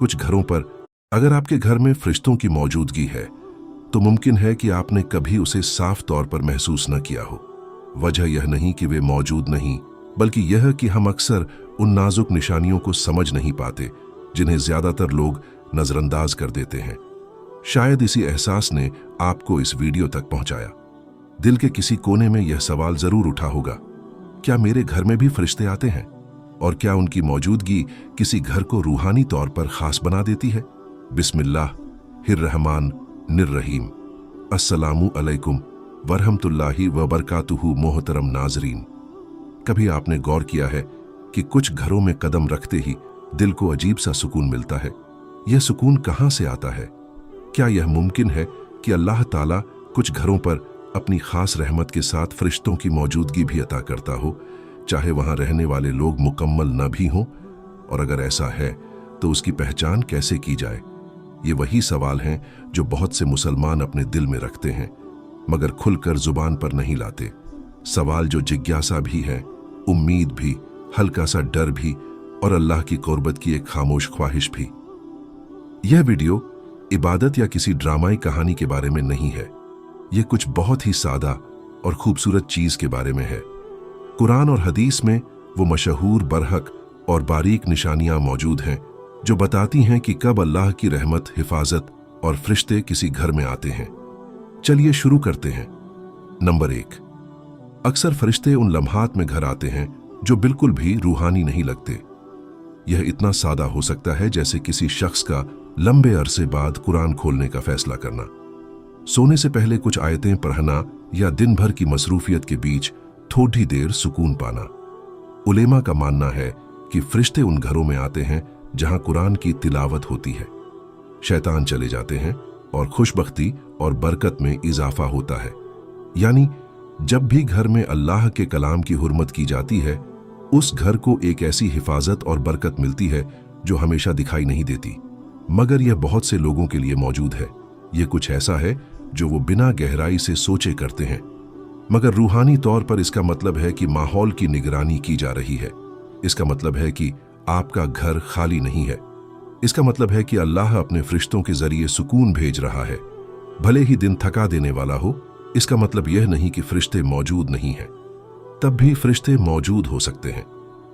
कुछ घरों पर अगर आपके घर में फरिश्तों की मौजूदगी है तो मुमकिन है कि आपने कभी उसे साफ तौर पर महसूस न किया हो। वजह यह नहीं कि वे मौजूद नहीं, बल्कि यह कि हम अक्सर उन नाजुक निशानियों को समझ नहीं पाते जिन्हें ज्यादातर लोग नजरअंदाज कर देते हैं। शायद इसी एहसास ने आपको इस वीडियो तक पहुंचाया। दिल के किसी कोने में यह सवाल जरूर उठा होगा, क्या मेरे घर में भी फरिश्ते आते हैं? और क्या उनकी मौजूदगी किसी घर को रूहानी तौर पर खास बना देती है? बिस्मिल्लाह हिर्रहमान निर्रहीम। अस्सलामु अलैकुम वरहमतुल्लाहि वबरकातुहू। मोहतरम नाजरीन, कभी आपने गौर किया है कि कुछ घरों में कदम रखते ही दिल को अजीब सा सुकून मिलता है? यह सुकून कहां से आता है? क्या यह मुमकिन है कि अल्लाह ताला कुछ घरों पर अपनी खास रहमत के साथ फरिश्तों की मौजूदगी भी अता करता हो, चाहे वहां रहने वाले लोग मुकम्मल न भी हों? और अगर ऐसा है तो उसकी पहचान कैसे की जाए? ये वही सवाल हैं जो बहुत से मुसलमान अपने दिल में रखते हैं मगर खुलकर जुबान पर नहीं लाते। सवाल जो जिज्ञासा भी है, उम्मीद भी, हल्का सा डर भी और अल्लाह की कुर्बत की एक खामोश ख्वाहिश भी। यह वीडियो इबादत या किसी ड्रामाई कहानी के बारे में नहीं है। यह कुछ बहुत ही सादा और खूबसूरत चीज के बारे में है। कुरान और हदीस में वो मशहूर, बरहक और बारीक निशानियां मौजूद हैं जो बताती हैं कि कब अल्लाह की रहमत, हिफाजत और फरिश्ते किसी घर में आते हैं। चलिए शुरू करते हैं। नंबर 1, अक्सर फरिश्ते उन लम्हात में घर आते हैं जो बिल्कुल भी रूहानी नहीं लगते। यह इतना सादा हो सकता है जैसे किसी शख्स का लंबे अरसे बाद कुरान खोलने का फैसला करना, सोने से पहले कुछ आयतें पढ़ना या दिन भर की मसरूफियत के बीच थोड़ी देर सुकून पाना। उलेमा का मानना है कि फरिश्ते उन घरों में आते हैं जहां कुरान की तिलावत होती है, शैतान चले जाते हैं और खुशबख्ती और बरकत में इजाफा होता है। यानी जब भी घर में अल्लाह के कलाम की हुर्मत की जाती है, उस घर को एक ऐसी हिफाजत और बरकत मिलती है जो हमेशा दिखाई नहीं देती, मगर यह बहुत से लोगों के लिए मौजूद है। यह कुछ ऐसा है जो वो बिना गहराई से सोचे करते हैं, मगर रूहानी तौर पर इसका मतलब है कि माहौल की निगरानी की जा रही है। इसका मतलब है कि आपका घर खाली नहीं है। इसका मतलब है कि अल्लाह अपने फरिश्तों के जरिए सुकून भेज रहा है, भले ही दिन थका देने वाला हो। इसका मतलब यह नहीं कि फरिश्ते मौजूद नहीं हैं, तब भी फरिश्ते मौजूद हो सकते हैं।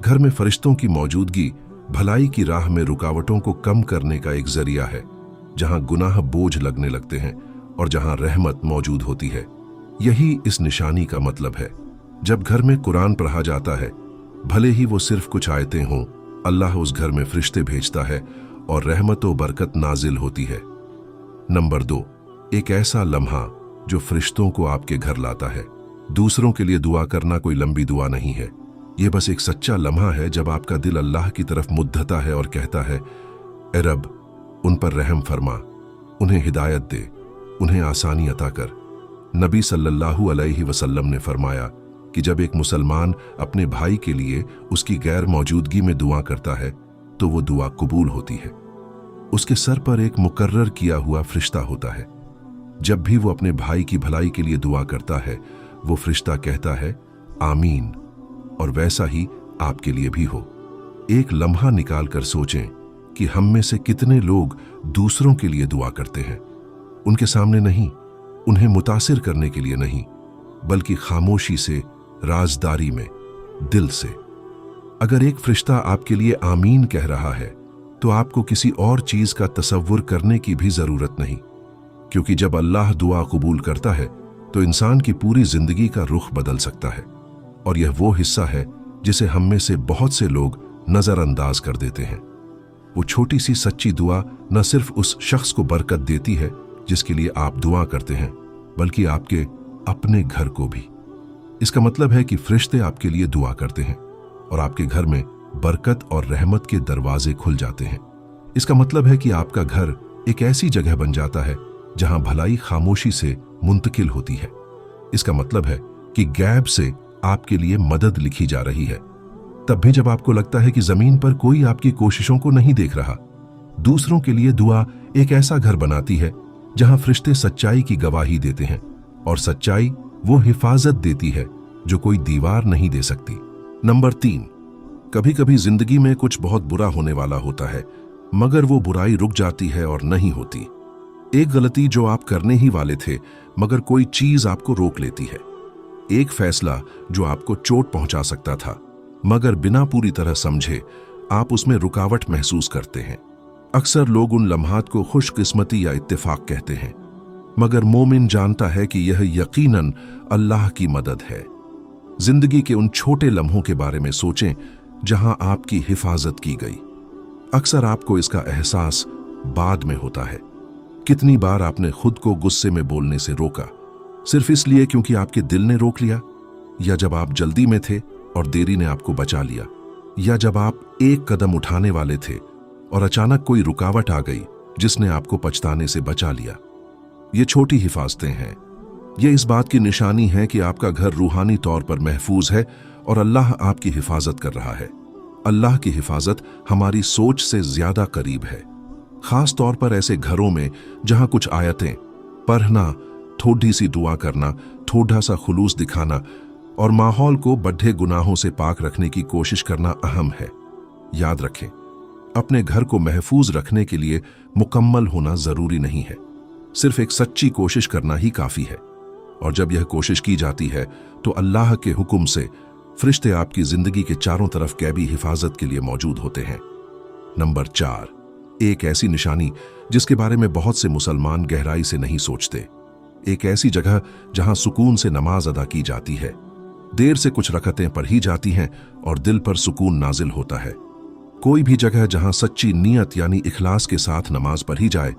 घर में फरिश्तों की मौजूदगी भलाई की राह में रुकावटों को कम करने का एक जरिया है। जहां गुनाह बोझ लगने लगते हैं और जहां रहमत मौजूद होती है, यही इस निशानी का मतलब है। जब घर में कुरान पढ़ा जाता है, भले ही वो सिर्फ कुछ आयतें हों, अल्लाह उस घर में फरिश्ते भेजता है और रहमत व बरकत नाजिल होती है। नंबर 2, एक ऐसा लम्हा जो फरिश्तों को आपके घर लाता है। दूसरों के लिए दुआ करना कोई लंबी दुआ नहीं है। यह बस एक सच्चा लम्हा है जब आपका दिल अल्लाह की तरफ मुद्दता है और कहता है, ए रब, उन पर रहम फरमा, उन्हें हिदायत दे, उन्हें आसानी अता कर। नबी सल्लल्लाहु अलैहि वसल्लम ने फरमाया कि जब एक मुसलमान अपने भाई के लिए उसकी गैर मौजूदगी में दुआ करता है तो वो दुआ कबूल होती है। उसके सर पर एक मुकर्रर किया हुआ फरिश्ता होता है। जब भी वो अपने भाई की भलाई के लिए दुआ करता है, वो फरिश्ता कहता है आमीन। और वैसा ही आपके लिए भी हो। एक लम्हा निकाल कर सोचें कि हम में से कितने लोग दूसरों के लिए दुआ करते हैं, उनके सामने नहीं, उन्हें मुतासिर करने के लिए नहीं, बल्कि खामोशी से, राजदारी में, दिल से। अगर एक फरिश्ता आपके लिए आमीन कह रहा है तो आपको किसी और चीज का तसव्वुर करने की भी जरूरत नहीं, क्योंकि जब अल्लाह दुआ कबूल करता है तो इंसान की पूरी जिंदगी का रुख बदल सकता है। और यह वो हिस्सा है जिसे हम में से बहुत से लोग नजरअंदाज कर देते हैं। वो छोटी सी सच्ची दुआ न सिर्फ उस शख्स को बरकत देती है जिसके लिए आप दुआ करते हैं, बल्कि आपके अपने घर को भी। इसका मतलब है कि फरिश्ते आपके लिए दुआ करते हैं और आपके घर में बरकत और रहमत के दरवाजे खुल जाते हैं। इसका मतलब है कि आपका घर एक ऐसी जगह बन जाता है जहां भलाई खामोशी से मुंतकिल होती है। इसका मतलब है कि गैब से आपके लिए मदद लिखी जा रही है, तब भी जब आपको लगता है कि जमीन पर कोई आपकी कोशिशों को नहीं देख रहा। दूसरों के लिए दुआ एक ऐसा घर बनाती है जहां फरिश्ते सच्चाई की गवाही देते हैं, और सच्चाई वो हिफाजत देती है जो कोई दीवार नहीं दे सकती। नंबर 3, कभी कभी जिंदगी में कुछ बहुत बुरा होने वाला होता है, मगर वो बुराई रुक जाती है और नहीं होती। एक गलती जो आप करने ही वाले थे, मगर कोई चीज आपको रोक लेती है। एक फैसला जो आपको चोट पहुंचा सकता था, मगर बिना पूरी तरह समझे आप उसमें रुकावट महसूस करते हैं। अक्सर लोग उन लम्हात को खुशकिस्मती या इत्तेफाक कहते हैं, मगर मोमिन जानता है कि यह यकीनन अल्लाह की मदद है। जिंदगी के उन छोटे लम्हों के बारे में सोचें जहां आपकी हिफाजत की गई। अक्सर आपको इसका एहसास बाद में होता है। कितनी बार आपने खुद को गुस्से में बोलने से रोका, सिर्फ इसलिए क्योंकि आपके दिल ने रोक लिया, या जब आप जल्दी में थे और देरी ने आपको बचा लिया, या जब आप एक कदम उठाने वाले थे और अचानक कोई रुकावट आ गई जिसने आपको पछताने से बचा लिया। ये छोटी हिफाजतें हैं। ये इस बात की निशानी है कि आपका घर रूहानी तौर पर महफूज है और अल्लाह आपकी हिफाजत कर रहा है। अल्लाह की हिफाजत हमारी सोच से ज्यादा करीब है, खास तौर पर ऐसे घरों में जहां कुछ आयतें पढ़ना, थोड़ी सी दुआ करना, थोड़ा सा खुलूस दिखाना और माहौल को बड्ढे गुनाहों से पाक रखने की कोशिश करना अहम है। याद रखें, अपने घर को महफूज रखने के लिए मुकम्मल होना जरूरी नहीं है, सिर्फ एक सच्ची कोशिश करना ही काफी है। और जब यह कोशिश की जाती है तो अल्लाह के हुक्म से फरिश्ते आपकी जिंदगी के चारों तरफ कैबी हिफाजत के लिए मौजूद होते हैं। नंबर 4, एक ऐसी निशानी जिसके बारे में बहुत से मुसलमान गहराई से नहीं सोचते। एक ऐसी जगह जहां सुकून से नमाज अदा की जाती है, देर से कुछ रकतें पढ़ी जाती हैं और दिल पर सुकून नाजिल होता है। कोई भी जगह जहां सच्ची नीयत यानी इखलास के साथ नमाज पढ़ी जाए,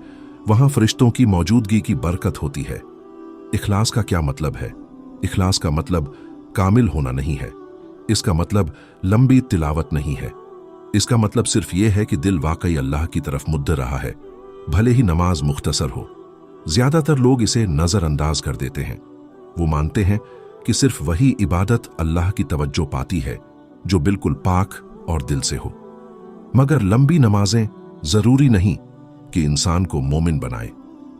वहां फरिश्तों की मौजूदगी की बरकत होती है। इखलास का क्या मतलब है? इखलास का मतलब कामिल होना नहीं है। इसका मतलब लंबी तिलावत नहीं है। इसका मतलब सिर्फ यह है कि दिल वाकई अल्लाह की तरफ मुद्दे रहा है, भले ही नमाज मुख्तसर हो। ज्यादातर लोग इसे नजरअंदाज कर देते हैं। वो मानते हैं कि सिर्फ वही इबादत अल्लाह की तवज्जो पाती है जो बिल्कुल पाक और दिल से हो। मगर लंबी नमाजें जरूरी नहीं कि इंसान को मोमिन बनाए,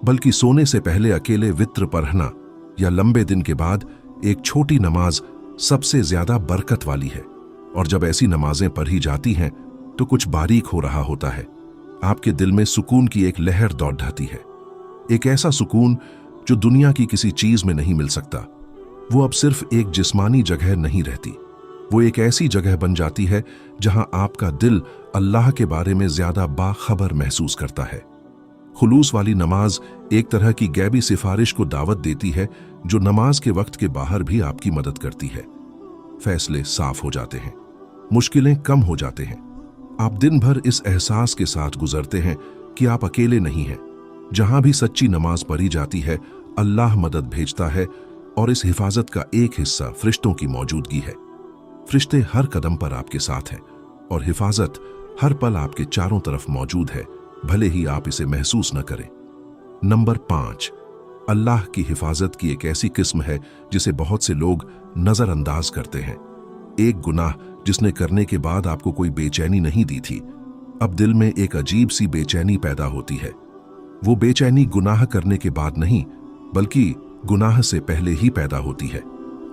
बल्कि सोने से पहले अकेले वित्र पढ़ना या लंबे दिन के बाद एक छोटी नमाज सबसे ज्यादा बरकत वाली है। और जब ऐसी नमाजें पढ़ी जाती हैं तो कुछ बारीक हो रहा होता है। आपके दिल में सुकून की एक लहर दौड़ ढाती है, एक ऐसा सुकून जो दुनिया की किसी चीज में नहीं मिल सकता। वो अब सिर्फ एक जिस्मानी जगह नहीं रहती, वो एक ऐसी जगह बन जाती है जहां आपका दिल अल्लाह के बारे में ज्यादा बाखबर महसूस करता है। खुलूस वाली नमाज एक तरह की गैबी सिफारिश को दावत देती है जो नमाज के वक्त के बाहर भी आपकी मदद करती है। फैसले साफ हो जाते हैं, मुश्किलें कम हो जाते हैं। आप दिन भर इस एहसास के साथ गुजरते हैं कि आप अकेले नहीं हैं। जहां भी सच्ची नमाज पढ़ी जाती है, अल्लाह मदद भेजता है और इस हिफाजत का एक हिस्सा फरिश्तों की मौजूदगी है। फरिश्ते हर कदम पर आपके साथ हैं और हिफाजत हर पल आपके चारों तरफ मौजूद है, भले ही आप इसे महसूस न करें। नंबर 5, अल्लाह की हिफाजत की एक ऐसी किस्म है जिसे बहुत से लोग नजरअंदाज करते हैं। एक गुनाह जिसने करने के बाद आपको कोई बेचैनी नहीं दी थी, अब दिल में एक अजीब सी बेचैनी पैदा होती है। वो बेचैनी गुनाह करने के बाद नहीं, बल्कि गुनाह से पहले ही पैदा होती है।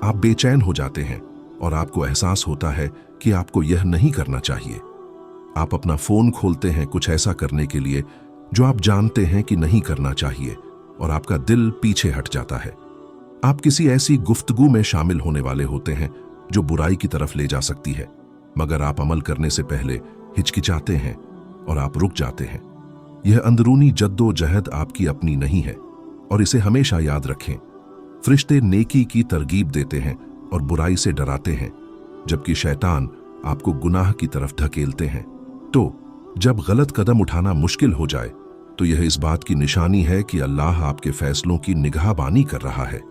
आप बेचैन हो जाते हैं और आपको एहसास होता है कि आपको यह नहीं करना चाहिए। आप अपना फोन खोलते हैं कुछ ऐसा करने के लिए जो आप जानते हैं कि नहीं करना चाहिए, और आपका दिल पीछे हट जाता है। आप किसी ऐसी गुफ्तगू में शामिल होने वाले होते हैं जो बुराई की तरफ ले जा सकती है, मगर आप अमल करने से पहले हिचकिचाते हैं और आप रुक जाते हैं। यह अंदरूनी जद्दोजहद आपकी अपनी नहीं है, और इसे हमेशा याद रखें। फरिश्ते नेकी की तरगीब देते हैं और बुराई से डराते हैं, जबकि शैतान आपको गुनाह की तरफ धकेलते हैं। तो जब गलत कदम उठाना मुश्किल हो जाए तो यह इस बात की निशानी है कि अल्लाह आपके फैसलों की निगाहबानी कर रहा है।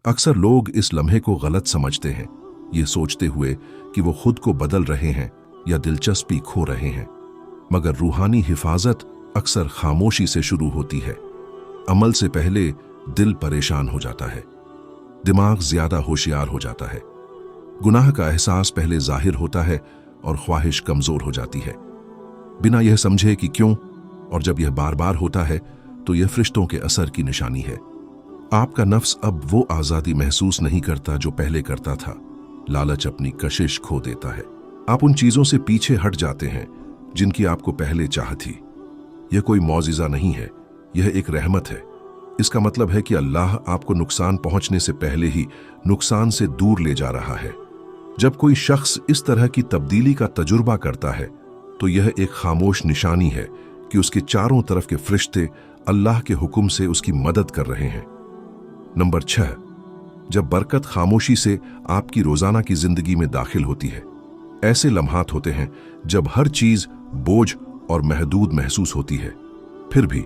अक्सर लोग इस लम्हे को गलत समझते हैं, ये सोचते हुए कि वो खुद को बदल रहे हैं या दिलचस्पी खो रहे हैं। मगर रूहानी हिफाजत अक्सर खामोशी से शुरू होती है। अमल से पहले दिल परेशान हो जाता है, दिमाग ज्यादा होशियार हो जाता है, गुनाह का एहसास पहले जाहिर होता है और ख्वाहिश कमजोर हो जाती है, बिना यह समझे कि क्यों। और जब यह बार बार होता है तो यह फरिश्तों के असर की निशानी है। आपका नफ्स अब वो आजादी महसूस नहीं करता जो पहले करता था। लालच अपनी कशिश खो देता है। आप उन चीजों से पीछे हट जाते हैं जिनकी आपको पहले चाह थी। यह कोई मौजिज़ा नहीं है, यह एक रहमत है। इसका मतलब है कि अल्लाह आपको नुकसान पहुंचने से पहले ही नुकसान से दूर ले जा रहा है। जब कोई शख्स इस तरह की तब्दीली का तजुर्बा करता है तो यह एक खामोश निशानी है कि उसके चारों तरफ के फरिश्ते अल्लाह के हुक्म से उसकी मदद कर रहे हैं। नंबर 6, जब बरकत खामोशी से आपकी रोजाना की जिंदगी में दाखिल होती है। ऐसे लम्हात होते हैं जब हर चीज बोझ और महदूद महसूस होती है, फिर भी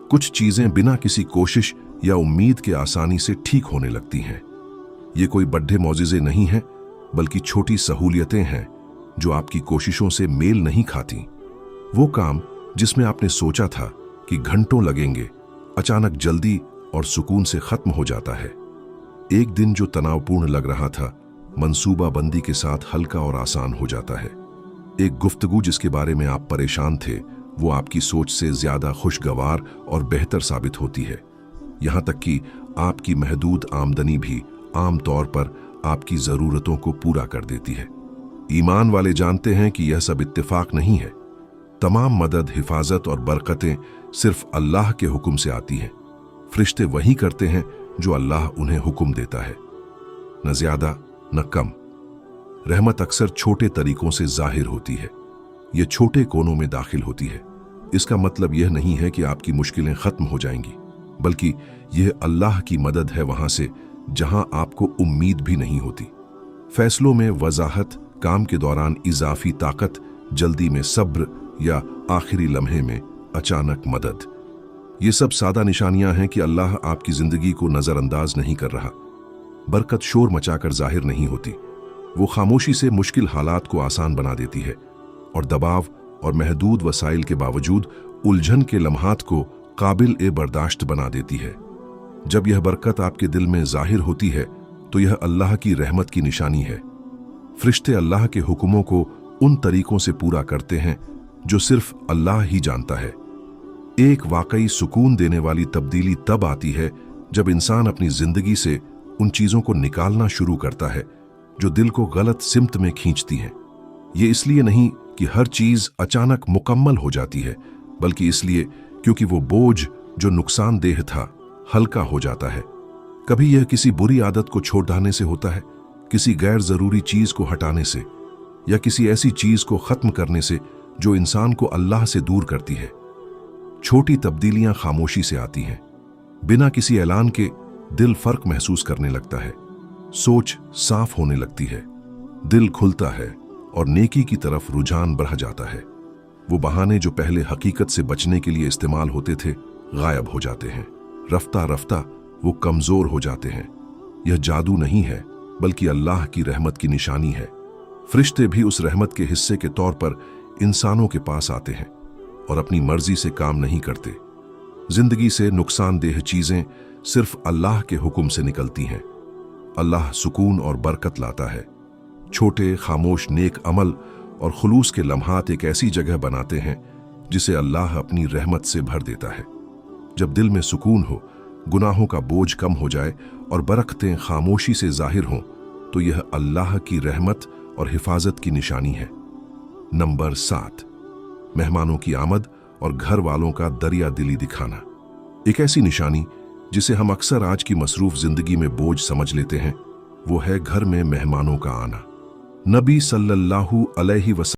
कुछ चीजें बिना किसी कोशिश या उम्मीद के आसानी से ठीक होने लगती हैं। ये कोई बड़े मौजिज़े नहीं हैं, बल्कि छोटी सहूलियतें हैं जो आपकी कोशिशों से मेल नहीं खाती। वो काम जिसमें आपने सोचा था कि घंटों लगेंगे, अचानक जल्दी और सुकून से खत्म हो जाता है। एक दिन जो तनावपूर्ण लग रहा था, मंसूबा बंदी के साथ हल्का और आसान हो जाता है। एक गुफ्तगू जिसके बारे में आप परेशान थे, वो आपकी सोच से ज्यादा खुशगवार और बेहतर साबित होती है। यहां तक कि आपकी महदूद आमदनी भी आम तौर पर आपकी जरूरतों को पूरा कर देती है। ईमान वाले जानते हैं कि यह सब इत्तेफाक नहीं है। तमाम मदद, हिफाजत और बरकतें सिर्फ अल्लाह के हुक्म से आती हैं। फरिश्ते वही करते हैं जो अल्लाह उन्हें हुक्म देता है, न ज्यादा न कम। रहमत अक्सर छोटे तरीकों से जाहिर होती है, यह छोटे कोनों में दाखिल होती है। इसका मतलब यह नहीं है कि आपकी मुश्किलें खत्म हो जाएंगी, बल्कि यह अल्लाह की मदद है वहां से जहां आपको उम्मीद भी नहीं होती। फैसलों में वजाहत, काम के दौरान इजाफी ताकत, जल्दी में सब्र या आखिरी लम्हे में अचानक मदद। ये सब सादा निशानियां हैं कि अल्लाह आपकी जिंदगी को नजरअंदाज नहीं कर रहा। बरकत शोर मचाकर जाहिर नहीं होती, वो खामोशी से मुश्किल हालात को आसान बना देती है और दबाव और महदूद वसाइल के बावजूद उलझन के लम्हात को काबिल ए बर्दाश्त बना देती है। जब यह बरकत आपके दिल में जाहिर होती है तो यह अल्लाह की रहमत की निशानी है। फरिश्ते अल्लाह के हुक्मों को उन तरीकों से पूरा करते हैं जो सिर्फ अल्लाह ही जानता है। एक वाकई सुकून देने वाली तब्दीली तब आती है जब इंसान अपनी जिंदगी से उन चीजों को निकालना शुरू करता है जो दिल को गलत सिमत में खींचती हैं। ये इसलिए नहीं कि हर चीज अचानक मुकम्मल हो जाती है, बल्कि इसलिए क्योंकि वो बोझ जो नुकसानदेह था हल्का हो जाता है। कभी यह किसी बुरी आदत को छोड़ डालने से होता है, किसी गैर जरूरी चीज को हटाने से, या किसी ऐसी चीज को खत्म करने से जो इंसान को अल्लाह से दूर करती है। छोटी तब्दीलियां खामोशी से आती हैं, बिना किसी ऐलान के दिल फर्क महसूस करने लगता है, सोच साफ होने लगती है, दिल खुलता है और नेकी की तरफ रुझान बढ़ जाता है। वो बहाने जो पहले हकीकत से बचने के लिए इस्तेमाल होते थे गायब हो जाते हैं। रफ्ता रफ्ता वो कमजोर हो जाते हैं। यह जादू नहीं है, बल्कि अल्लाह की रहमत की निशानी है। फरिश्ते भी उस रहमत के हिस्से के तौर पर इंसानों के पास आते हैं और अपनी मर्जी से काम नहीं करते। जिंदगी से नुकसानदेह चीजें सिर्फ अल्लाह के हुक्म से निकलती हैं। अल्लाह सुकून और बरकत लाता है। छोटे खामोश नेक अमल और खुलूस के लम्हात एक ऐसी जगह बनाते हैं जिसे अल्लाह अपनी रहमत से भर देता है। जब दिल में सुकून हो, गुनाहों का बोझ कम हो जाए और बरकतें खामोशी से जाहिर हों, तो यह अल्लाह की रहमत और हिफाजत की निशानी है। नंबर 7, मेहमानों की आमद और घर वालों का दरिया दिली दिखाना। एक ऐसी निशानी जिसे हम अक्सर आज की मसरूफ जिंदगी में बोझ समझ लेते हैं, वो है घर में मेहमानों का आना। नबी सल्लल्लाहु अलैहि वसल्लम